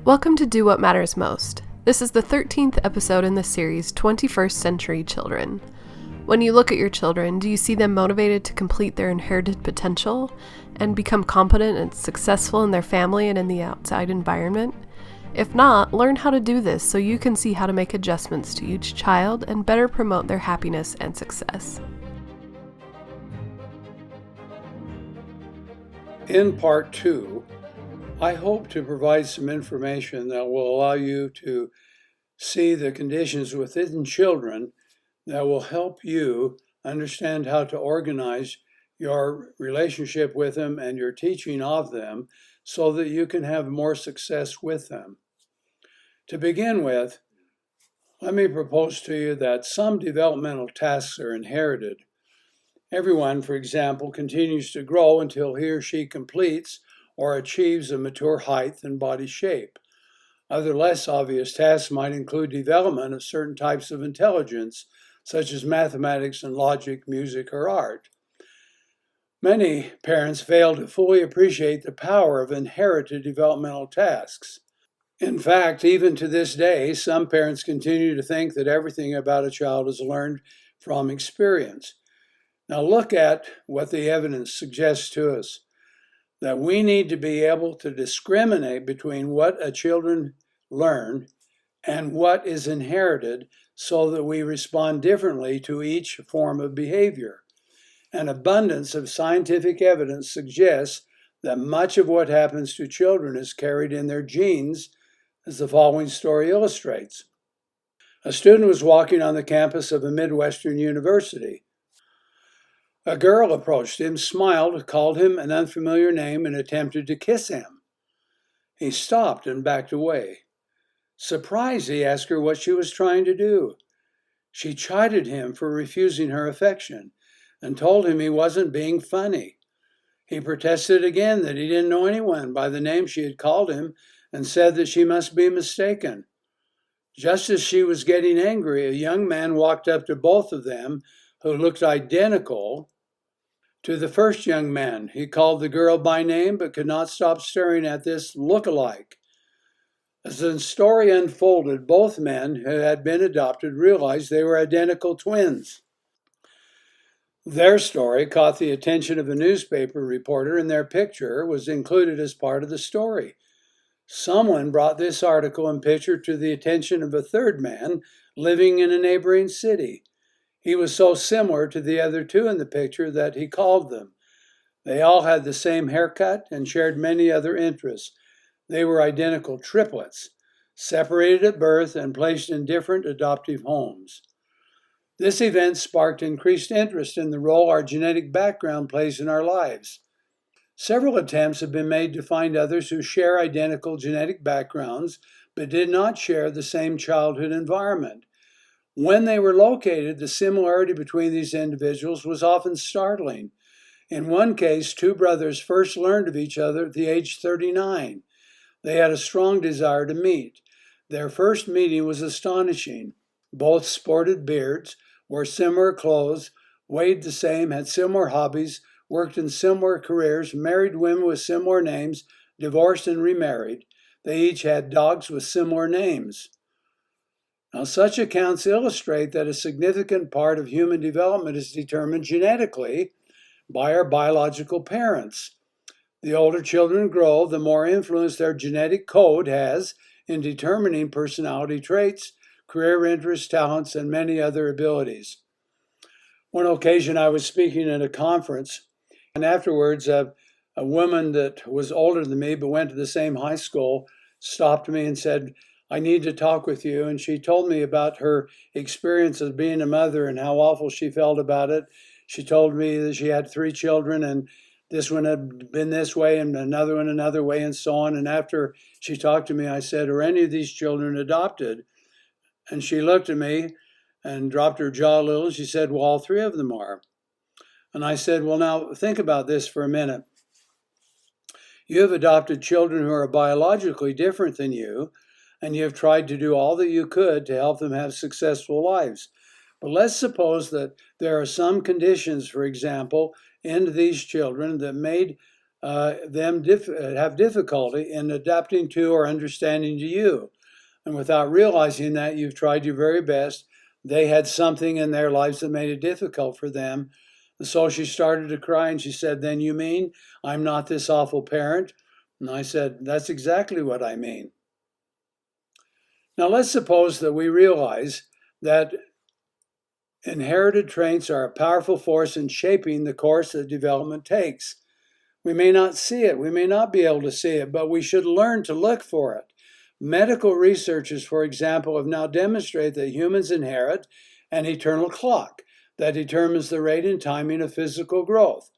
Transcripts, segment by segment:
Welcome to Do What Matters Most. This is the 13th episode in the series 21st-Century Children. When you look at your children, do you see them motivated to complete their inherited potential and become competent and successful in their family and in the outside environment? If not, learn how to do this so you can see how to make adjustments to each child and better promote their happiness and success. In part 2, I hope to provide some information that will allow you to see the conditions within children that will help you understand how to organize your relationship with them and your teaching of them so that you can have more success with them. To begin with, let me propose to you that some developmental tasks are inherited. Everyone, for example, continues to grow until he or she completes or achieves a mature height and body shape. Other less obvious tasks might include development of certain types of intelligence, such as mathematics and logic, music, or art. Many parents fail to fully appreciate the power of inherited developmental tasks. In fact, even to this day, some parents continue to think that everything about a child is learned from experience. Now look at what the evidence suggests to us, that we need to be able to discriminate between what a children learn and what is inherited so that we respond differently to each form of behavior. An abundance of scientific evidence suggests that much of what happens to children is carried in their genes, as the following story illustrates. A student was walking on the campus of a Midwestern university. A girl approached him, smiled, called him an unfamiliar name, and attempted to kiss him. He stopped and backed away. Surprised, he asked her what she was trying to do. She chided him for refusing her affection and told him he wasn't being funny. He protested again that he didn't know anyone by the name she had called him and said that she must be mistaken. Just as she was getting angry, a young man walked up to both of them who looked identical to the first young man. He called the girl by name but could not stop staring at this look-alike. As the story unfolded, both men who had been adopted realized they were identical twins. Their story caught the attention of a newspaper reporter, and their picture was included as part of the story. Someone brought this article and picture to the attention of a third man living in a neighboring city. He was so similar to the other two in the picture that he called them. They all had the same haircut and shared many other interests. They were identical triplets, separated at birth and placed in different adoptive homes. This event sparked increased interest in the role our genetic background plays in our lives. Several attempts have been made to find others who share identical genetic backgrounds but did not share the same childhood environment. When they were located, the similarity between these individuals was often startling. In one case, two brothers first learned of each other at the age 39. They had a strong desire to meet. Their first meeting was astonishing. Both sported beards, wore similar clothes, weighed the same, had similar hobbies, worked in similar careers, married women with similar names, divorced and remarried. They each had dogs with similar names. Now, such accounts illustrate that a significant part of human development is determined genetically by our biological parents. The older children grow, the more influence their genetic code has in determining personality traits, career interests, talents, and many other abilities. One occasion I was speaking at a conference, and afterwards a woman that was older than me but went to the same high school stopped me and said, "I need to talk with you." And she told me about her experience of being a mother and how awful she felt about it. She told me that she had 3 children and this one had been this way and another one another way and so on. And after she talked to me, I said, "Are any of these children adopted?" And she looked at me and dropped her jaw a little. And she said, "Well, all 3 of them are." And I said, "Well, now think about this for a minute. You have adopted children who are biologically different than you, and you have tried to do all that you could to help them have successful lives. But let's suppose that there are some conditions, for example, in these children that made have difficulty in adapting to or understanding to you. And without realizing that you've tried your very best, they had something in their lives that made it difficult for them. And so she started to cry and she said, "Then you mean I'm not this awful parent?" And I said, "That's exactly what I mean." Now let's suppose that we realize that inherited traits are a powerful force in shaping the course that development takes. We may not see it, we may not be able to see it, but we should learn to look for it. Medical researchers, for example, have now demonstrated that humans inherit an eternal clock that determines the rate and timing of physical growth.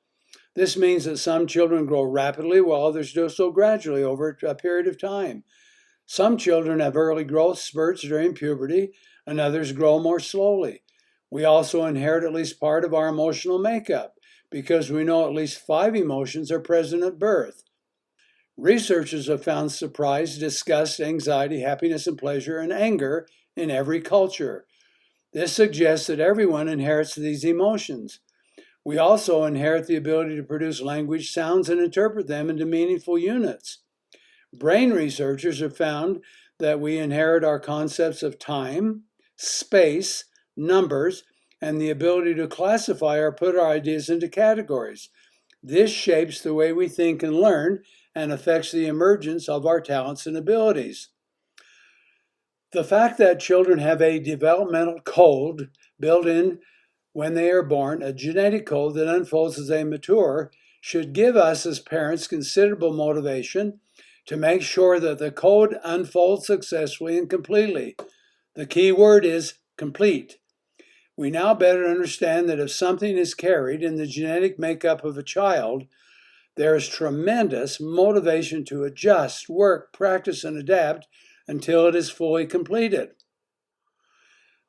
This means that some children grow rapidly while others do so gradually over a period of time. Some children have early growth spurts during puberty, and others grow more slowly. We also inherit at least part of our emotional makeup because we know at least 5 emotions are present at birth. Researchers have found surprise, disgust, anxiety, happiness, and pleasure, and anger in every culture. This suggests that everyone inherits these emotions. We also inherit the ability to produce language, sounds, and interpret them into meaningful units. Brain researchers have found that we inherit our concepts of time, space, numbers, and the ability to classify or put our ideas into categories. This shapes the way we think and learn and affects the emergence of our talents and abilities. The fact that children have a developmental code built in when they are born, a genetic code that unfolds as they mature, should give us as parents considerable motivation to make sure that the code unfolds successfully and completely. The key word is complete. We now better understand that if something is carried in the genetic makeup of a child, there is tremendous motivation to adjust, work, practice, and adapt until it is fully completed.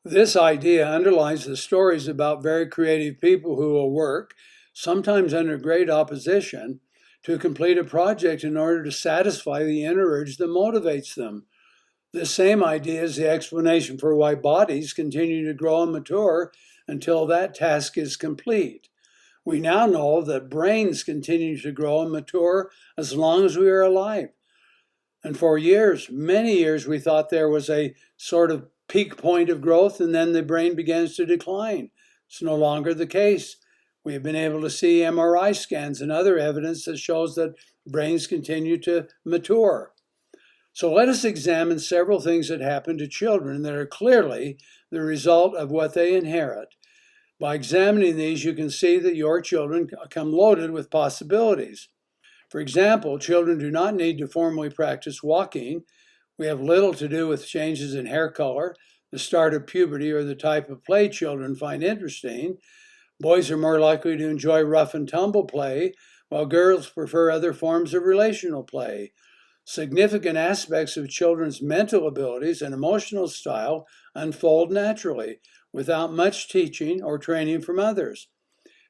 This idea underlies the stories about very creative people who will work, sometimes under great opposition, to complete a project in order to satisfy the inner urge that motivates them. This same idea is the explanation for why bodies continue to grow and mature until that task is complete. We now know that brains continue to grow and mature as long as we are alive. And for years, many years, we thought there was a sort of peak point of growth and then the brain begins to decline. It's no longer the case. We have been able to see MRI scans and other evidence that shows that brains continue to mature. So let us examine several things that happen to children that are clearly the result of what they inherit. By examining these, you can see that your children come loaded with possibilities. For example, children do not need to formally practice walking. We have little to do with changes in hair color, the start of puberty, or the type of play children find interesting. Boys are more likely to enjoy rough and tumble play, while girls prefer other forms of relational play. Significant aspects of children's mental abilities and emotional style unfold naturally, without much teaching or training from others.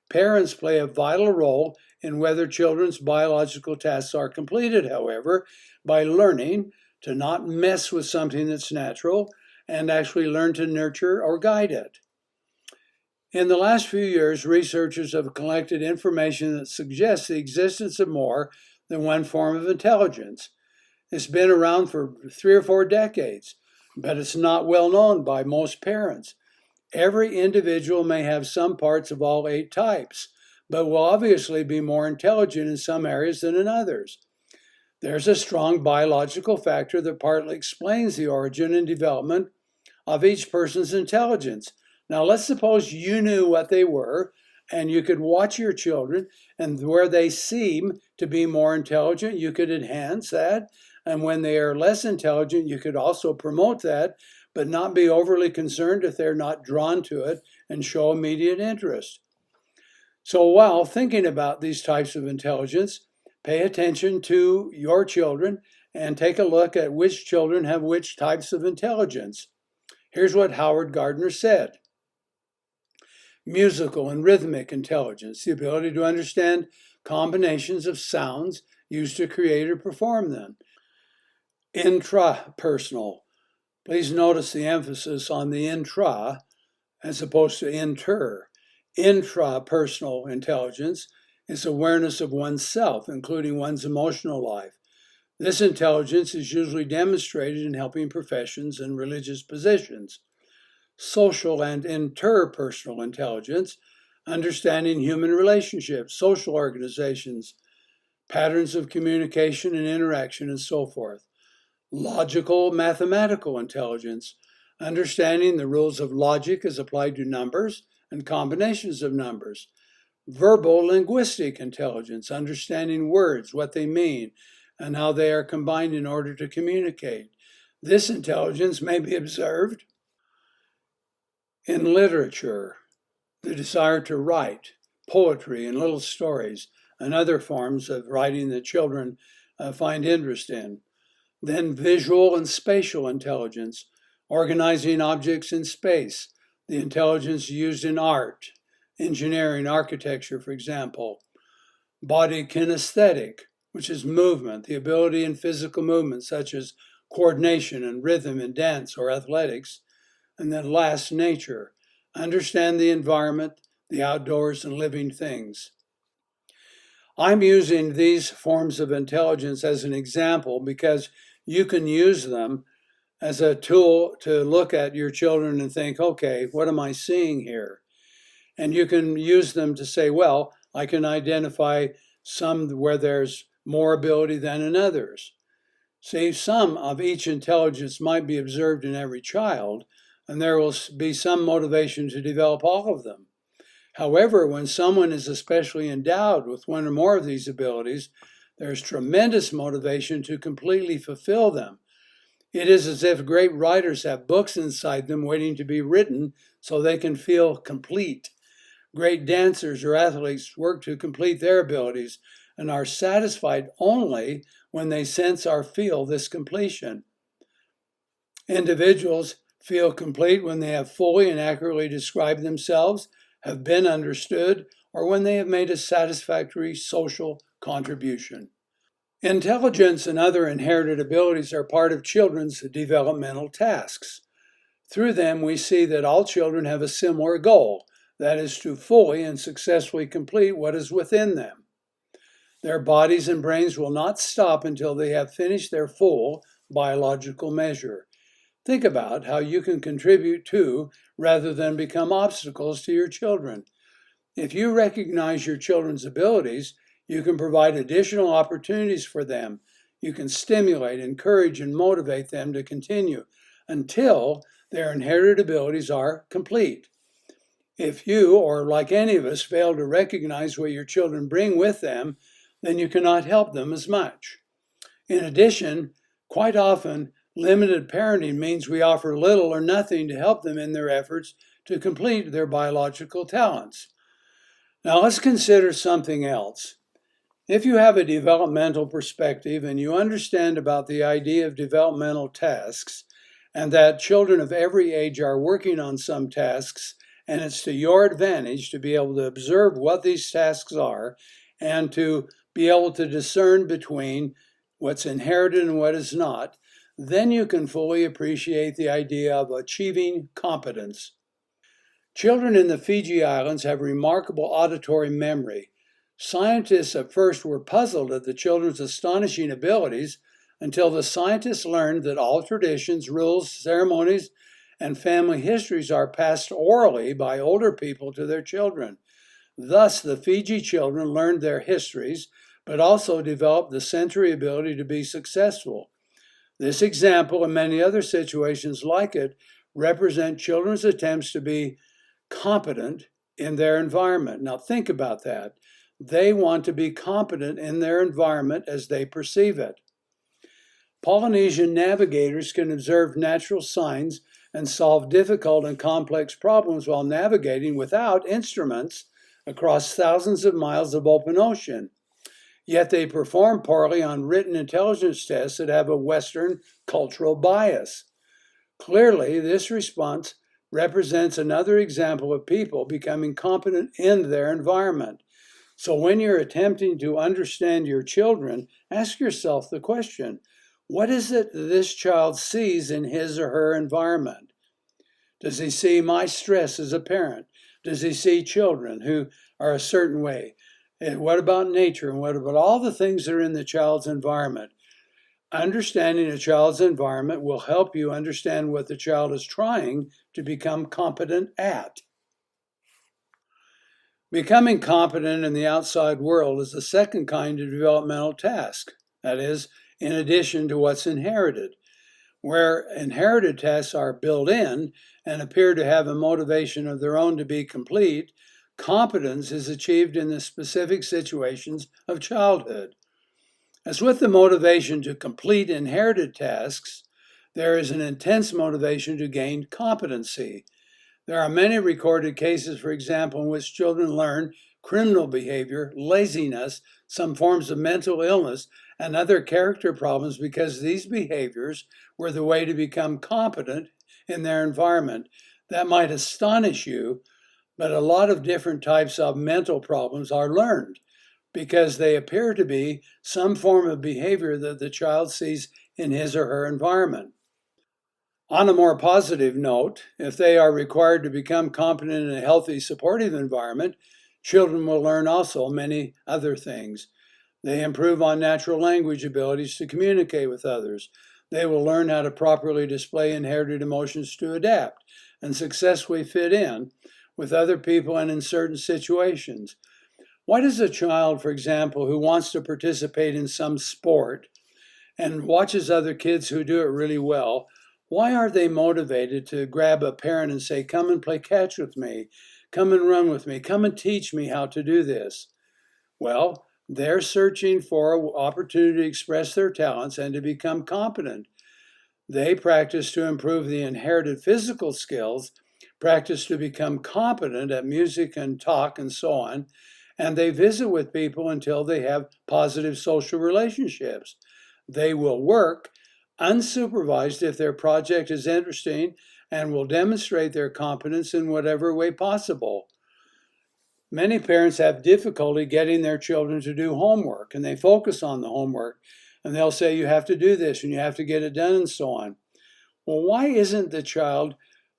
Parents play a vital role in whether children's biological tasks are completed, however, by learning to not mess with something that's natural and actually learn to nurture or guide it. In the last few years, researchers have collected information that suggests the existence of more than one form of intelligence. It's been around for 3 or 4 decades, but it's not well known by most parents. Every individual may have some parts of all 8 types, but will obviously be more intelligent in some areas than in others. There's a strong biological factor that partly explains the origin and development of each person's intelligence. Now, let's suppose you knew what they were, and you could watch your children, and where they seem to be more intelligent, you could enhance that. And when they are less intelligent, you could also promote that, but not be overly concerned if they're not drawn to it and show immediate interest. So while thinking about these types of intelligence, pay attention to your children and take a look at which children have which types of intelligence. Here's what Howard Gardner said. Musical and rhythmic intelligence, the ability to understand combinations of sounds used to create or perform them. Intrapersonal. Please notice the emphasis on the intra as opposed to inter. Intrapersonal intelligence is awareness of oneself, including one's emotional life. This intelligence is usually demonstrated in helping professions and religious positions. Social and interpersonal intelligence, understanding human relationships, social organizations, patterns of communication and interaction, and so forth. Logical mathematical intelligence, understanding the rules of logic as applied to numbers and combinations of numbers. Verbal linguistic intelligence, understanding words, what they mean, and how they are combined in order to communicate. This intelligence may be observed in literature, the desire to write, poetry and little stories, and other forms of writing that children find interest in. Then visual and spatial intelligence, organizing objects in space, the intelligence used in art, engineering, architecture, for example. Body kinesthetic, which is movement, the ability in physical movement, such as coordination and rhythm in dance or athletics. And then last, nature, understand the environment, the outdoors, and living things. I'm using these forms of intelligence as an example because you can use them as a tool to look at your children and think, okay, what am I seeing here? And you can use them to say, well, I can identify some where there's more ability than in others. See, some of each intelligence might be observed in every child, and there will be some motivation to develop all of them. However, when someone is especially endowed with one or more of these abilities, there's tremendous motivation to completely fulfill them. It is as if great writers have books inside them waiting to be written so they can feel complete. Great dancers or athletes work to complete their abilities and are satisfied only when they sense or feel this completion. Individuals feel complete when they have fully and accurately described themselves, have been understood, or when they have made a satisfactory social contribution. Intelligence and other inherited abilities are part of children's developmental tasks. Through them, we see that all children have a similar goal, that is to fully and successfully complete what is within them. Their bodies and brains will not stop until they have finished their full biological measure. Think about how you can contribute to, rather than become obstacles to your children. If you recognize your children's abilities, you can provide additional opportunities for them. You can stimulate, encourage, and motivate them to continue until their inherited abilities are complete. If you, or like any of us, fail to recognize what your children bring with them, then you cannot help them as much. In addition, quite often, limited parenting means we offer little or nothing to help them in their efforts to complete their biological talents. Now let's consider something else. If you have a developmental perspective and you understand about the idea of developmental tasks and that children of every age are working on some tasks, and it's to your advantage to be able to observe what these tasks are and to be able to discern between what's inherited and what is not, then you can fully appreciate the idea of achieving competence. Children in the Fiji Islands have remarkable auditory memory. Scientists at first were puzzled at the children's astonishing abilities until the scientists learned that all traditions, rules, ceremonies, and family histories are passed orally by older people to their children. Thus, the Fiji children learned their histories, but also developed the sensory ability to be successful. This example and many other situations like it represent children's attempts to be competent in their environment. Now think about that. They want to be competent in their environment as they perceive it. Polynesian navigators can observe natural signs and solve difficult and complex problems while navigating without instruments across thousands of miles of open ocean. Yet they perform poorly on written intelligence tests that have a Western cultural bias. Clearly, this response represents another example of people becoming competent in their environment. So when you're attempting to understand your children, ask yourself the question, what is it that this child sees in his or her environment? Does he see my stress as a parent? Does he see children who are a certain way? And what about nature? And what about all the things that are in the child's environment? Understanding a child's environment will help you understand what the child is trying to become competent at. Becoming competent in the outside world is the second kind of developmental task. That is, in addition to what's inherited. Where inherited tasks are built in and appear to have a motivation of their own to be complete, competence is achieved in the specific situations of childhood. As with the motivation to complete inherited tasks, there is an intense motivation to gain competency. There are many recorded cases, for example, in which children learn criminal behavior, laziness, some forms of mental illness, and other character problems because these behaviors were the way to become competent in their environment. That might astonish you, but a lot of different types of mental problems are learned because they appear to be some form of behavior that the child sees in his or her environment. On a more positive note, if they are required to become competent in a healthy, supportive environment, children will learn also many other things. They improve on natural language abilities to communicate with others. They will learn how to properly display inherited emotions to adapt and successfully fit in with other people and in certain situations. Why does a child, for example, who wants to participate in some sport and watches other kids who do it really well, why are they motivated to grab a parent and say, come and play catch with me, come and run with me, come and teach me how to do this? Well, they're searching for an opportunity to express their talents and to become competent. They practice to improve the inherited physical skills, practice to become competent at music and talk and so on, and they visit with people until they have positive social relationships. They will work unsupervised if their project is interesting and will demonstrate their competence in whatever way possible. Many parents have difficulty getting their children to do homework, and they focus on the homework, and they'll say, you have to do this, and you have to get it done, and so on. Well, why isn't the child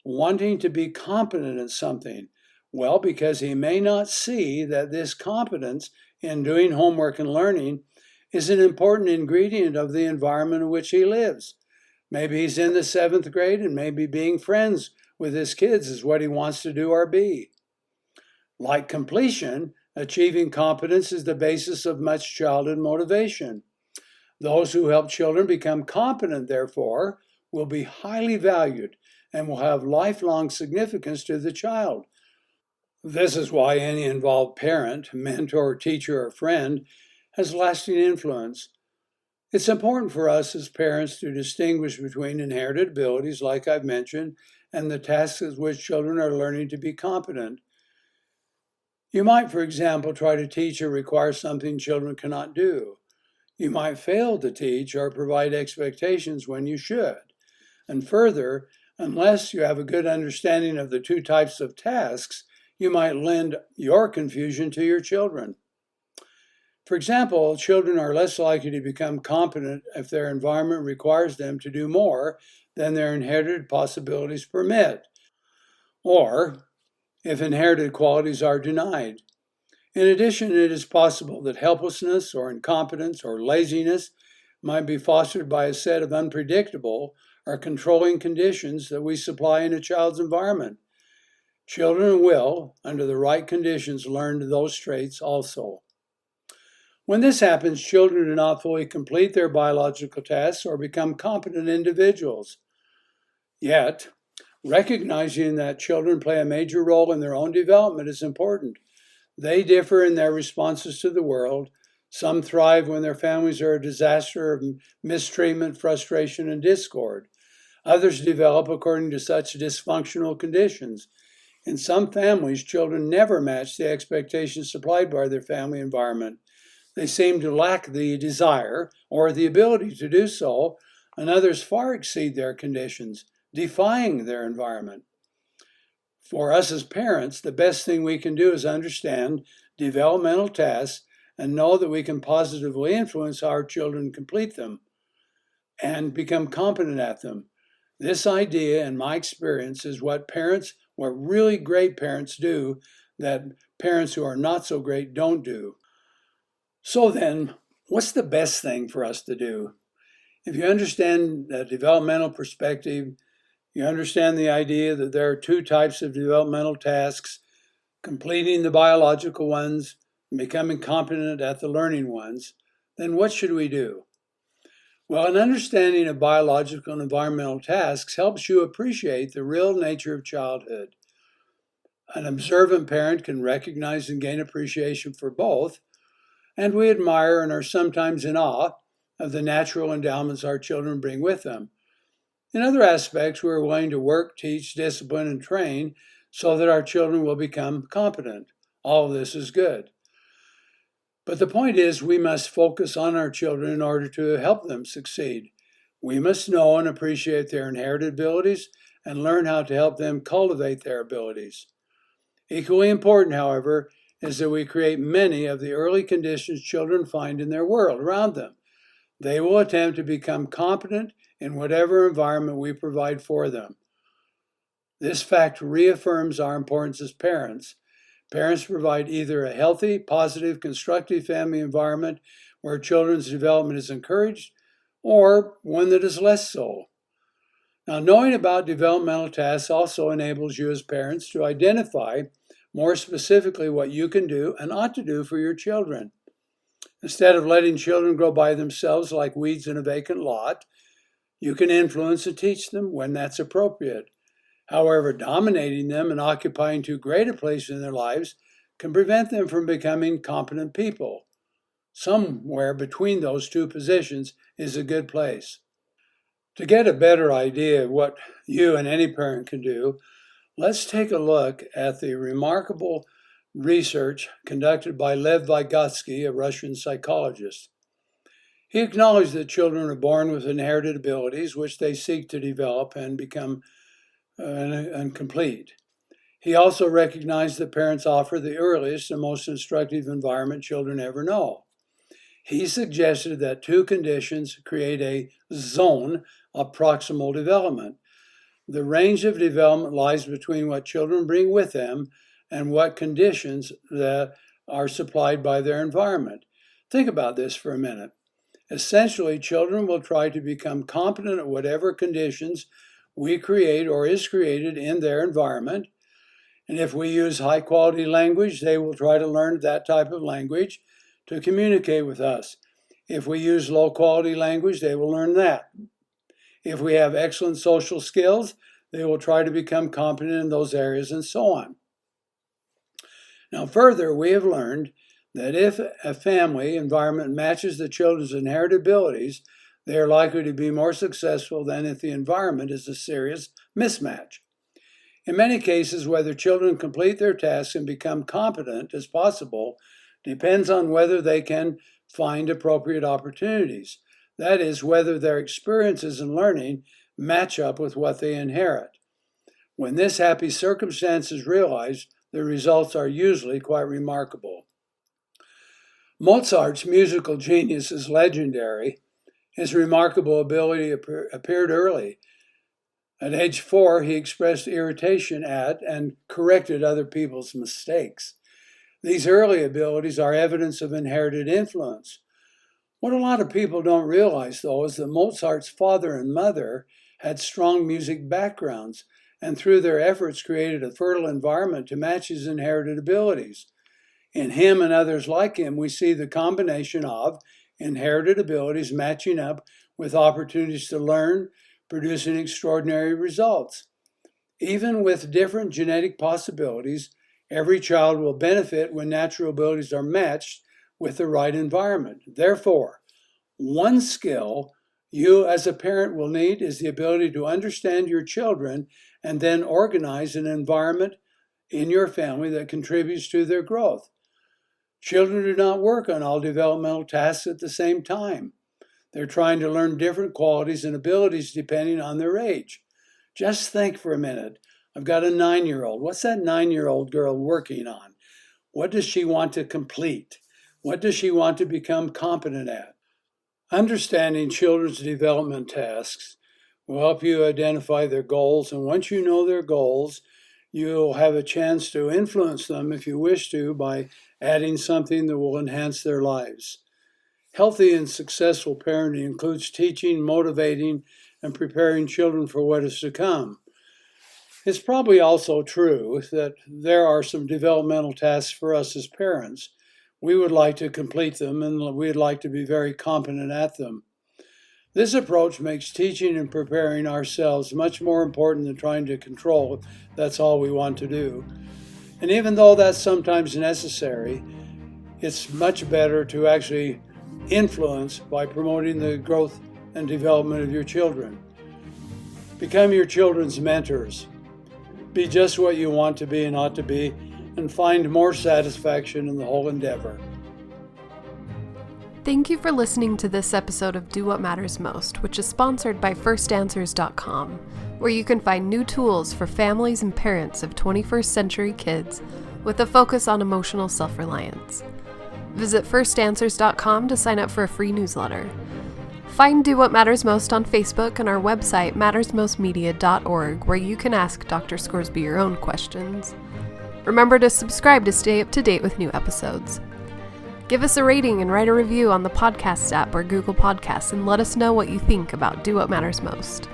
wanting to be competent at something? Well, because he may not see that this competence in doing homework and learning is an important ingredient of the environment in which he lives. Maybe he's in the 7th grade and maybe being friends with his kids is what he wants to do or be. Like completion, achieving competence is the basis of much childhood motivation. Those who help children become competent, therefore, will be highly valued and will have lifelong significance to the child. This is why any involved parent, mentor, teacher, or friend has lasting influence. It's important for us as parents to distinguish between inherited abilities, like I've mentioned, and the tasks at which children are learning to be competent. You might, for example, try to teach or require something children cannot do. You might fail to teach or provide expectations when you should. And further, unless you have a good understanding of the two types of tasks, you might lend your confusion to your children. For example, children are less likely to become competent if their environment requires them to do more than their inherited possibilities permit, or if inherited qualities are denied. In addition, it is possible that helplessness or incompetence or laziness might be fostered by a set of unpredictable or controlling conditions that we supply in a child's environment. Children will, under the right conditions, learn those traits also. When this happens, children do not fully complete their biological tasks or become competent individuals. Yet, recognizing that children play a major role in their own development is important. They differ in their responses to the world. Some thrive when their families are a disaster of mistreatment, frustration, and discord. Others develop according to such dysfunctional conditions. In some families, children never match the expectations supplied by their family environment. They seem to lack the desire or the ability to do so, and others far exceed their conditions, defying their environment. For us as parents, the best thing we can do is understand developmental tasks and know that we can positively influence how our children complete them and become competent at them. This idea, in my experience, is what really great parents do that parents who are not so great don't do. So then, what's the best thing for us to do? If you understand the developmental perspective, you understand the idea that there are two types of developmental tasks: completing the biological ones and becoming competent at the learning ones, then what should we do? Well, an understanding of biological and environmental tasks helps you appreciate the real nature of childhood. An observant parent can recognize and gain appreciation for both, and we admire and are sometimes in awe of the natural endowments our children bring with them. In other aspects, we are willing to work, teach, discipline, and train so that our children will become competent. All of this is good. But the point is, we must focus on our children in order to help them succeed. We must know and appreciate their inherited abilities and learn how to help them cultivate their abilities. Equally important, however, is that we create many of the early conditions children find in their world around them. They will attempt to become competent in whatever environment we provide for them. This fact reaffirms our importance as parents. Parents provide either a healthy, positive, constructive family environment where children's development is encouraged, or one that is less so. Now, knowing about developmental tasks also enables you as parents to identify more specifically what you can do and ought to do for your children. Instead of letting children grow by themselves like weeds in a vacant lot, you can influence and teach them when that's appropriate. However, dominating them and occupying too great a place in their lives can prevent them from becoming competent people. Somewhere between those two positions is a good place. To get a better idea of what you and any parent can do, let's take a look at the remarkable research conducted by Lev Vygotsky, a Russian psychologist. He acknowledged that children are born with inherited abilities which they seek to develop and become and complete. He also recognized that parents offer the earliest and most instructive environment children ever know. He suggested that two conditions create a zone of proximal development. The range of development lies between what children bring with them and what conditions that are supplied by their environment. Think about this for a minute. Essentially, children will try to become competent at whatever conditions we create or is created in their environment. And if we use high quality language, they will try to learn that type of language to communicate with us. If we use low quality language, they will learn that. If we have excellent social skills, they will try to become competent in those areas and so on. Now, further, we have learned that if a family environment matches the children's inherited abilities, they are likely to be more successful than if the environment is a serious mismatch. In many cases, whether children complete their tasks and become competent as possible depends on whether they can find appropriate opportunities. That is, whether their experiences in learning match up with what they inherit. When this happy circumstance is realized, the results are usually quite remarkable. Mozart's musical genius is legendary. His remarkable ability appeared early. At age 4, he expressed irritation at and corrected other people's mistakes. These early abilities are evidence of inherited influence. What a lot of people don't realize, though, is that Mozart's father and mother had strong music backgrounds and through their efforts created a fertile environment to match his inherited abilities. In him and others like him, we see the combination of inherited abilities matching up with opportunities to learn, producing extraordinary results. Even with different genetic possibilities, every child will benefit when natural abilities are matched with the right environment. Therefore, one skill you as a parent will need is the ability to understand your children and then organize an environment in your family that contributes to their growth. Children do not work on all developmental tasks at the same time. They're trying to learn different qualities and abilities depending on their age. Just think for a minute. I've got a 9-year-old. What's that 9-year-old girl working on? What does she want to complete? What does she want to become competent at? Understanding children's development tasks will help you identify their goals, and once you know their goals, You'll have a chance to influence them if you wish to by adding something that will enhance their lives. Healthy and successful parenting includes teaching, motivating, and preparing children for what is to come. It's probably also true that there are some developmental tasks for us as parents. We would like to complete them, and we'd like to be very competent at them. This approach makes teaching and preparing ourselves much more important than trying to control if that's all we want to do. And even though that's sometimes necessary, it's much better to actually influence by promoting the growth and development of your children. Become your children's mentors. Be just what you want to be and ought to be, and find more satisfaction in the whole endeavor. Thank you for listening to this episode of Do What Matters Most, which is sponsored by FirstAnswers.com, where you can find new tools for families and parents of 21st century kids with a focus on emotional self-reliance. Visit FirstAnswers.com to sign up for a free newsletter. Find Do What Matters Most on Facebook and our website, mattersmostmedia.org, where you can ask Dr. Scoresby your own questions. Remember to subscribe to stay up to date with new episodes. Give us a rating and write a review on the podcast app or Google Podcasts, and let us know what you think about Do What Matters Most.